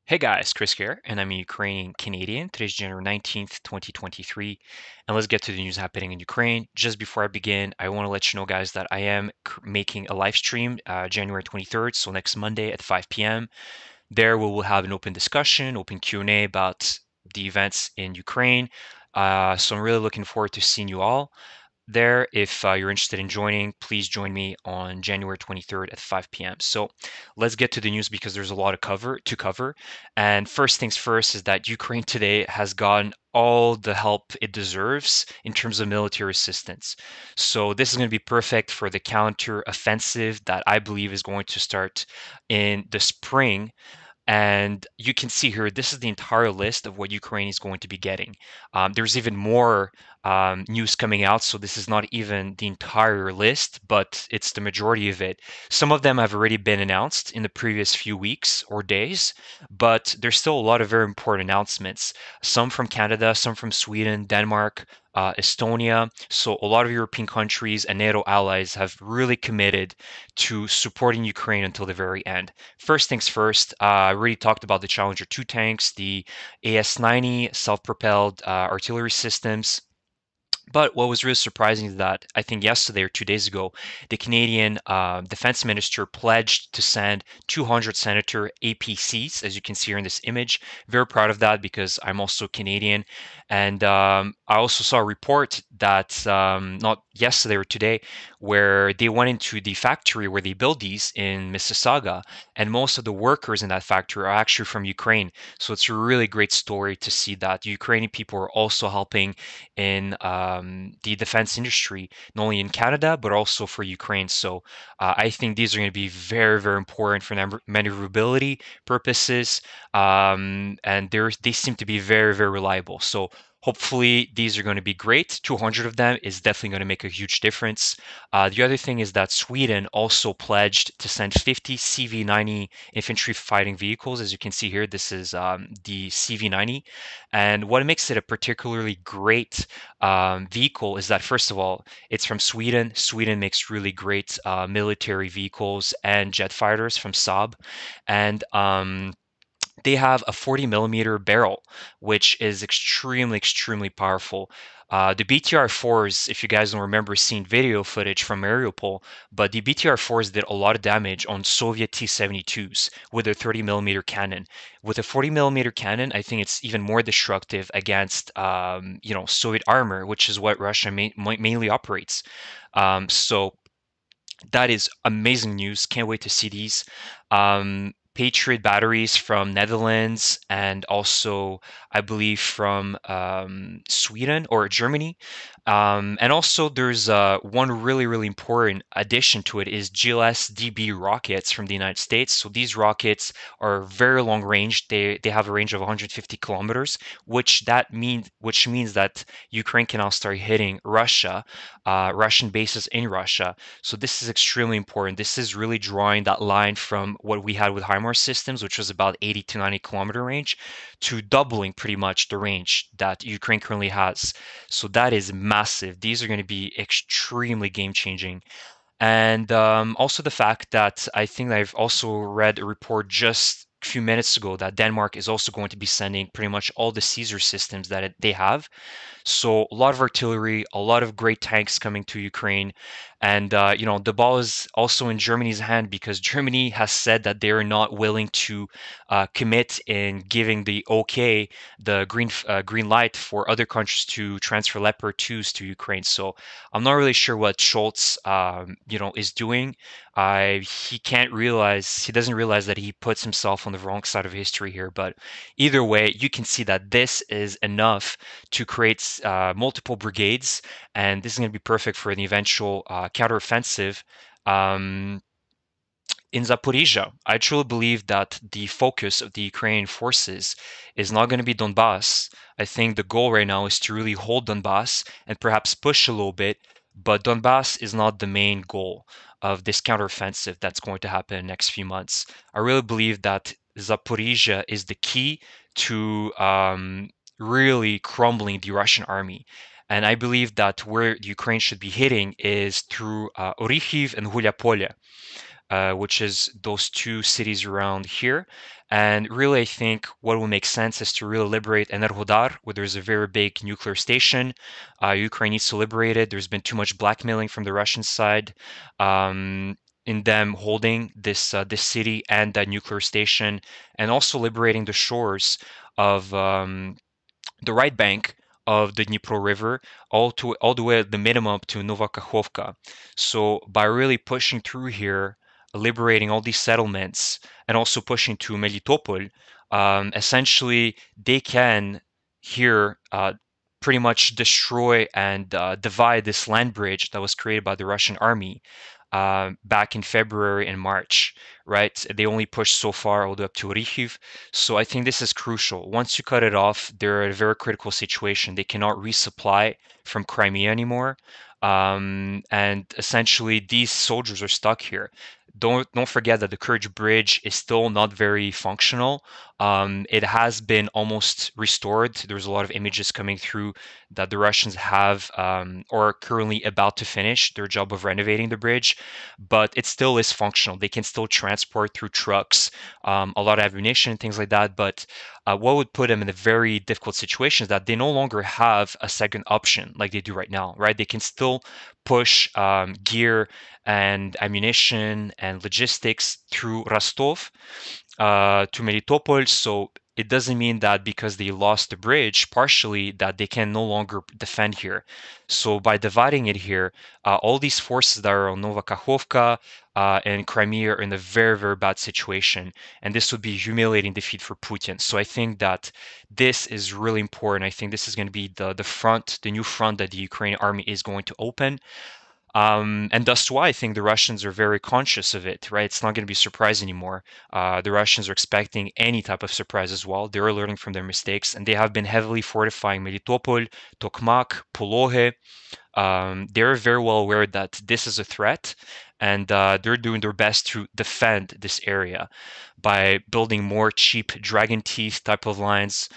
Hey guys, Chris here, and I'm a Ukrainian Canadian. Today's January 19th, 2023, and let's get to the news happening in Ukraine. Just before I begin, I want to let you know, guys, that I am making a live stream January 23rd, so next Monday at 5 p.m. There we will have an open discussion, open Q&A about the events in Ukraine. So I'm really looking forward to seeing you all there. If you're interested in joining, please join me on January 23rd at 5 p.m. So let's get to the news because there's a lot to cover. And first things first is that Ukraine today has gotten all the help it deserves in terms of military assistance. So this is going to be perfect for the counter offensive that I believe is going to start in the spring. And you can see here, this is the entire list of what Ukraine is going to be getting. There's even more news coming out, so this is not even the entire list, but it's the majority of it. Some of them have already been announced in the previous few weeks or days, but there's still a lot of very important announcements. Some from Canada, some from Sweden, Denmark, Estonia. So a lot of European countries and NATO allies have really committed to supporting Ukraine until the very end. First things first, I already talked about the Challenger 2 tanks, the AS-90 self-propelled artillery systems. But what was really surprising is that I think yesterday or 2 days ago, the Canadian defense minister pledged to send 200 Senator APCs, as you can see here in this image. Very proud of that because I'm also Canadian. And I also saw a report that not yesterday or today, where they went into the factory where they build these in Mississauga, and most of the workers in that factory are actually from Ukraine. So it's a really great story to see that Ukrainian people are also helping in the defense industry, not only in Canada, but also for Ukraine. So I think these are going to be very, very important for maneuverability purposes. And they seem to be very, very reliable. So hopefully these are going to be great. 200 of them is definitely going to make a huge difference. The other thing is that Sweden also pledged to send 50 CV-90 infantry fighting vehicles. As you can see here, this is the CV-90. And what makes it a particularly great vehicle is that, first of all, it's from Sweden. Sweden makes really great military vehicles and jet fighters from Saab. And they have a 40 millimeter barrel, which is extremely, extremely powerful. The BTR-4s, if you guys don't remember seeing video footage from Mariupol, but the BTR-4s did a lot of damage on Soviet T-72s with their 30 millimeter cannon. With a 40 millimeter cannon, I think it's even more destructive against, Soviet armor, which is what Russia mainly operates. So that is amazing news. Can't wait to see these. Patriot batteries from Netherlands and also, I believe, from Sweden or Germany. And also, there's one really, really important addition to it is GLS-DB rockets from the United States. So these rockets are very long range. They have a range of 150 kilometers, which means that Ukraine can now start hitting Russian bases in Russia. So this is extremely important. This is really drawing that line from what we had with HIMARS systems, which was about 80 to 90 kilometer range, to doubling pretty much the range that Ukraine currently has. So that is massive. These are going to be extremely game changing. And also the fact that I think I've also read a report just a few minutes ago that Denmark is also going to be sending pretty much all the Caesar systems that they have. So a lot of artillery, a lot of great tanks coming to Ukraine, and the ball is also in Germany's hand because Germany has said that they are not willing to commit in giving the green light for other countries to transfer Leopard 2s to Ukraine. So I'm not really sure what Scholz, is doing. He doesn't realize that he puts himself on the wrong side of history here. But either way, you can see that this is enough to create multiple brigades, and this is going to be perfect for the eventual counteroffensive um, in Zaporizhia. I truly believe that the focus of the Ukrainian forces is not going to be Donbass. I think the goal right now is to really hold Donbass and perhaps push a little bit, but Donbass is not the main goal of this counteroffensive that's going to happen in the next few months. I really believe that Zaporizhia is the key to really crumbling the Russian army. And I believe that where Ukraine should be hitting is through Orikhiv and Hulyapole. which is those two cities around here. And really, I think what will make sense is to really liberate Enerhodar, where there's a very big nuclear station. Ukraine needs to liberate it. There's been too much blackmailing from the Russian side. In them holding this city and that nuclear station, and also liberating the shores of the right bank of the Dnipro River, all the way at the minimum up to Novakhovka. So by really pushing through here, liberating all these settlements, and also pushing to Melitopol, essentially they can here pretty much destroy and divide this land bridge that was created by the Russian army back in February and March, right? They only pushed so far all the way up to Rikhiv. So I think this is crucial. Once you cut it off, they're in a very critical situation. They cannot resupply from Crimea anymore. And essentially, these soldiers are stuck here. Don't forget that the Kerch Bridge is still not very functional. It has been almost restored. There's a lot of images coming through that the Russians have or are currently about to finish their job of renovating the bridge, but it still is functional. They can still transport through trucks a lot of ammunition, things like that. But what would put them in a very difficult situation is that they no longer have a second option like they do right now, right? They can still push gear and ammunition and logistics through Rostov to Melitopol. So it doesn't mean that because they lost the bridge partially that they can no longer defend here. So by dividing it here, all these forces that are on Novakhovka and Crimea are in a very, very bad situation. And this would be a humiliating defeat for Putin. So I think that this is really important. I think this is going to be the front, the new front that the Ukrainian army is going to open. And that's why I think the Russians are very conscious of it, right? It's not going to be a surprise anymore. The Russians are expecting any type of surprise as well. They're learning from their mistakes, and they have been heavily fortifying Melitopol, Tokmak, Polohe. They're very well aware that this is a threat, and they're doing their best to defend this area by building more cheap dragon teeth type of lines,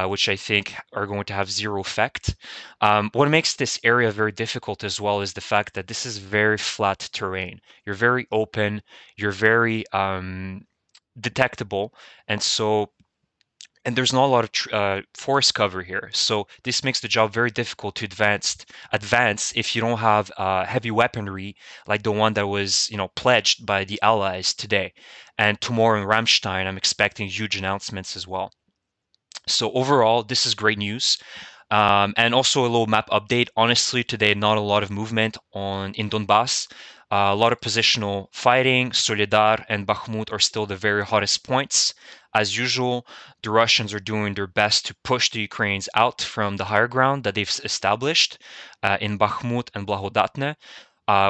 which I think are going to have zero effect. What makes this area very difficult as well is the fact that this is very flat terrain. You're very open, you're very detectable, and so and there's not a lot of forest cover here, so this makes the job very difficult to advance if you don't have heavy weaponry like the one that was, pledged by the Allies today. And tomorrow in Ramstein, I'm expecting huge announcements as well. So overall, this is great news. And also a little map update. Honestly, today not a lot of movement in Donbass. A lot of positional fighting. Soledar and Bakhmut are still the very hottest points. As usual, the Russians are doing their best to push the Ukrainians out from the higher ground that they've established in Bakhmut and Blahodatne,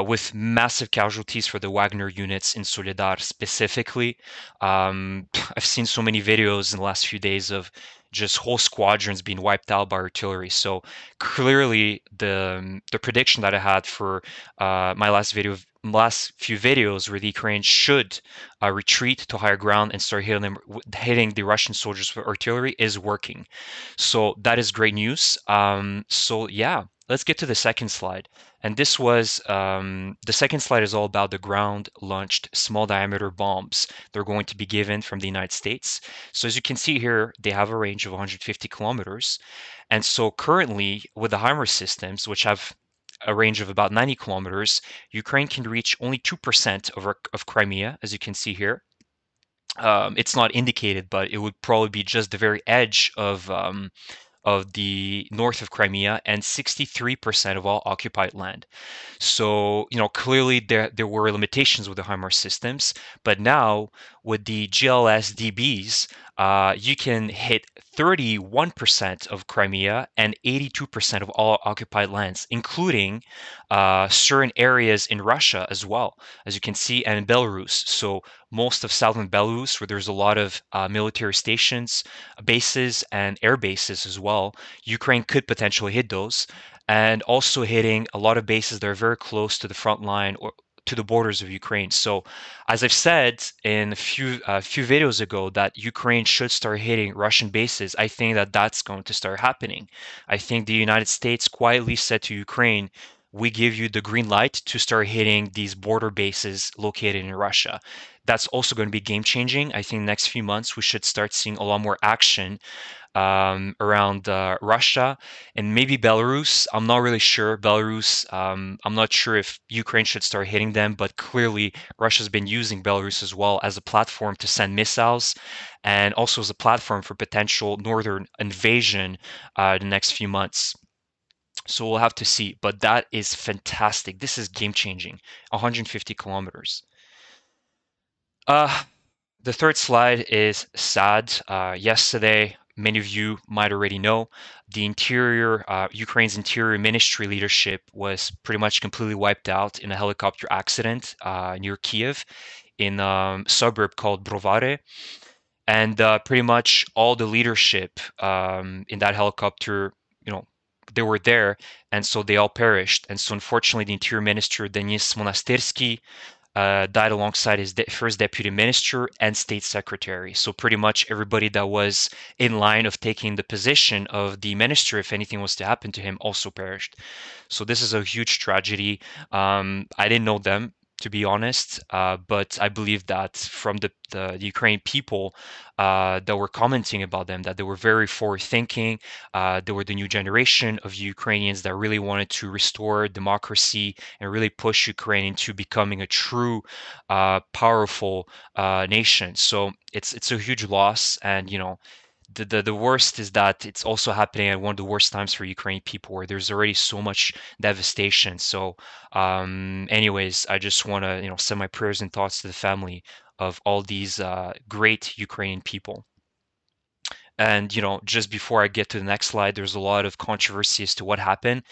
with massive casualties for the Wagner units in Soledar specifically. I've seen so many videos in the last few days of just whole squadrons being wiped out by artillery. So clearly, the prediction that I had for my last few videos, where the Ukraine should retreat to higher ground and start hitting the Russian soldiers with artillery, is working. So that is great news. So yeah, let's get to the second slide. And this was the second slide is all about the ground-launched small diameter bombs they're going to be given from the United States. So as you can see here, they have a range of 150 kilometers. And so currently, with the HIMARS systems, which have a range of about 90 kilometers, Ukraine can reach only 2% of Crimea, as you can see here. It's not indicated, but it would probably be just the very edge of the north of Crimea and 63% of all occupied land. So, clearly there were limitations with the HIMARS systems, but now with the GLS-DBs, you can hit 31% of Crimea and 82% of all occupied lands, including certain areas in Russia as well, as you can see, and in Belarus. So most of southern Belarus, where there's a lot of military stations, bases, and air bases as well, Ukraine could potentially hit those, and also hitting a lot of bases that are very close to the front line or to the borders of Ukraine. So, as I've said in a few videos ago, that Ukraine should start hitting Russian bases, I think that that's going to start happening. I think the United States quietly said to Ukraine, we give you the green light to start hitting these border bases located in Russia. That's also going to be game changing. I think next few months we should start seeing a lot more action around Russia and maybe Belarus. I'm not really sure. Belarus, I'm not sure if Ukraine should start hitting them, but clearly Russia's been using Belarus as well as a platform to send missiles and also as a platform for potential northern invasion the next few months. So we'll have to see, but that is fantastic. This is game changing. 150 kilometers. Uh, the third slide is sad. Yesterday, many of you might already know, the Ukraine's interior ministry leadership was pretty much completely wiped out in a helicopter accident near Kiev in a suburb called Brovare. And pretty much all the leadership in that helicopter, you know, they were there, and so they all perished. And so, unfortunately, the interior minister, Denis Monastersky, died alongside his first deputy minister and state secretary. So pretty much everybody that was in line of taking the position of the minister, if anything was to happen to him, also perished. So this is a huge tragedy. I didn't know them, to be honest, but I believe that from the Ukrainian people that were commenting about them, that they were very forward thinking. They were the new generation of Ukrainians that really wanted to restore democracy and really push Ukraine into becoming a true, powerful nation. So it's a huge loss, and the worst is that it's also happening at one of the worst times for Ukrainian people, where there's already so much devastation. So, anyways, I just want to send my prayers and thoughts to the family of all these great Ukrainian people. And just before I get to the next slide, there's a lot of controversy as to what happened.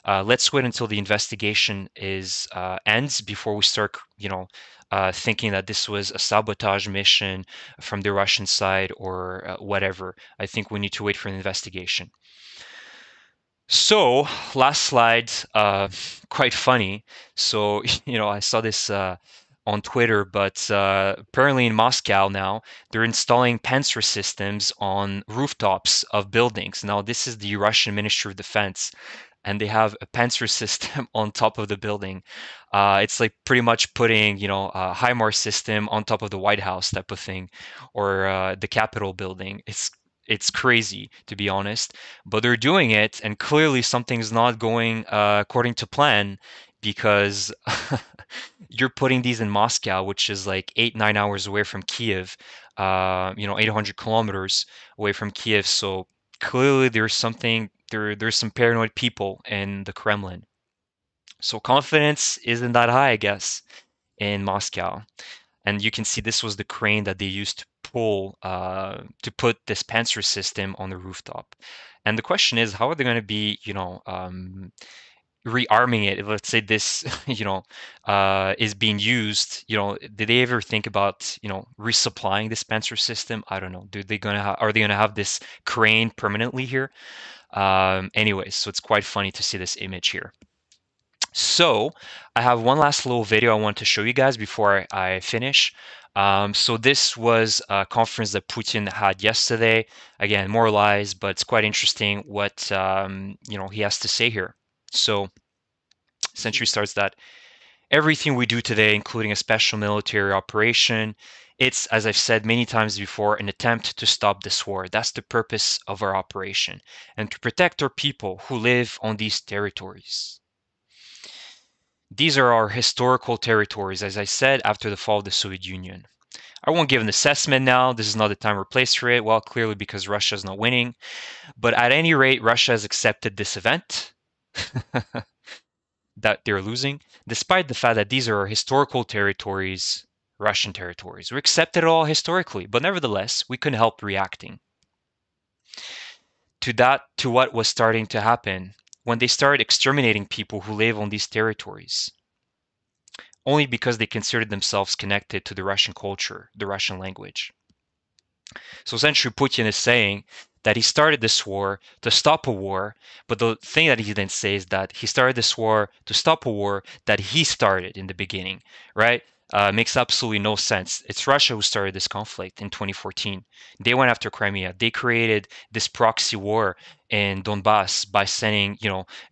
Let's wait until the investigation is ends before we start, thinking that this was a sabotage mission from the Russian side or whatever. I think we need to wait for an investigation. So, last slide, quite funny. So, I saw this on Twitter, but apparently in Moscow now, they're installing Panzer systems on rooftops of buildings. Now, this is the Russian Ministry of Defense, and they have a Panzer system on top of the building. It's like pretty much putting, a HIMARS system on top of the White House type of thing, or the Capitol building. It's crazy, to be honest, but they're doing it, and clearly something's not going according to plan, because you're putting these in Moscow, which is like 8-9 hours away from Kiev, 800 kilometers away from Kiev. So clearly there's something there's some paranoid people in the Kremlin. So confidence isn't that high, I guess, in Moscow. And you can see this was the crane that they used to pull to put this Panzer system on the rooftop. And the question is, how are they going to be, rearming it? Let's say this, is being used. Did they ever think about, resupplying this Panzer system? I don't know. Are they gonna have this crane permanently here? Anyways, so it's quite funny to see this image here. So I have one last little video I want to show you guys before I finish. So this was a conference that Putin had yesterday. Again, more lies, but it's quite interesting what he has to say here. So essentially starts that everything we do today, including a special military operation, it's, as I've said many times before, an attempt to stop this war. That's the purpose of our operation, and to protect our people who live on these territories. These are our historical territories, as I said, after the fall of the Soviet Union. I won't give an assessment now. This is not the time or place for it. Well, clearly because Russia is not winning. But at any rate, Russia has accepted this event that they're losing, despite the fact that these are our historical territories, Russian territories. We accepted it all historically, but nevertheless, we couldn't help reacting to what was starting to happen when they started exterminating people who live on these territories, only because they considered themselves connected to the Russian culture, the Russian language. So essentially, Putin is saying that he started this war to stop a war, but the thing that he didn't say is that he started this war to stop a war that he started in the beginning, right? Makes absolutely no sense. It's Russia who started this conflict in 2014. They went after Crimea. They created this proxy war in Donbass by sending,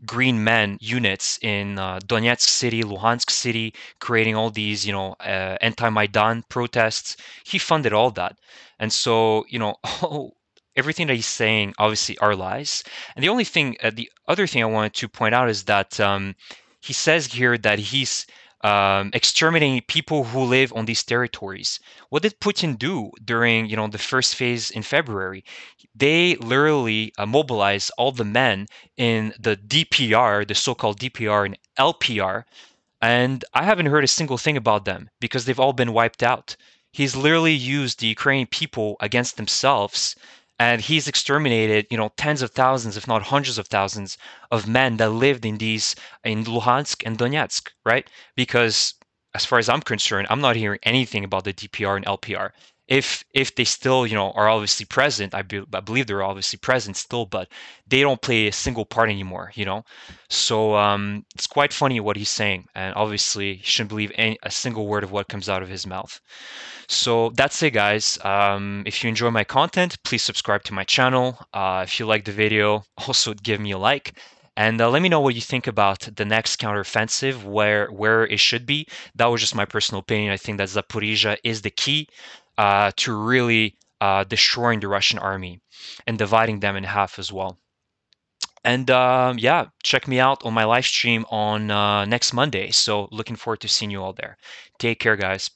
green men units in Donetsk city, Luhansk city, creating all these, anti-Maidan protests. He funded all that. And so, everything that he's saying obviously are lies. And the other thing I wanted to point out is that he says here that he's exterminating people who live on these territories. What did Putin do during, the first phase in February? They literally mobilized all the men in the DPR, the so-called DPR and LPR, and I haven't heard a single thing about them because they've all been wiped out. He's literally used the Ukrainian people against themselves, and he's exterminated, tens of thousands, if not hundreds of thousands, of men that lived in Luhansk and Donetsk, right? Because as far as I'm concerned, I'm not hearing anything about the DPR and LPR. If they still, are obviously present, I believe they're obviously present still, but they don't play a single part anymore. So it's quite funny what he's saying, and obviously you shouldn't believe a single word of what comes out of his mouth. So that's it, guys. If you enjoy my content, please subscribe to my channel. If you like the video, also give me a like. And let me know what you think about the next counteroffensive, where it should be. That was just my personal opinion. I think that Zaporizhia is the key to really destroying the Russian army and dividing them in half as well. And yeah, check me out on my live stream on next Monday. So looking forward to seeing you all there. Take care, guys.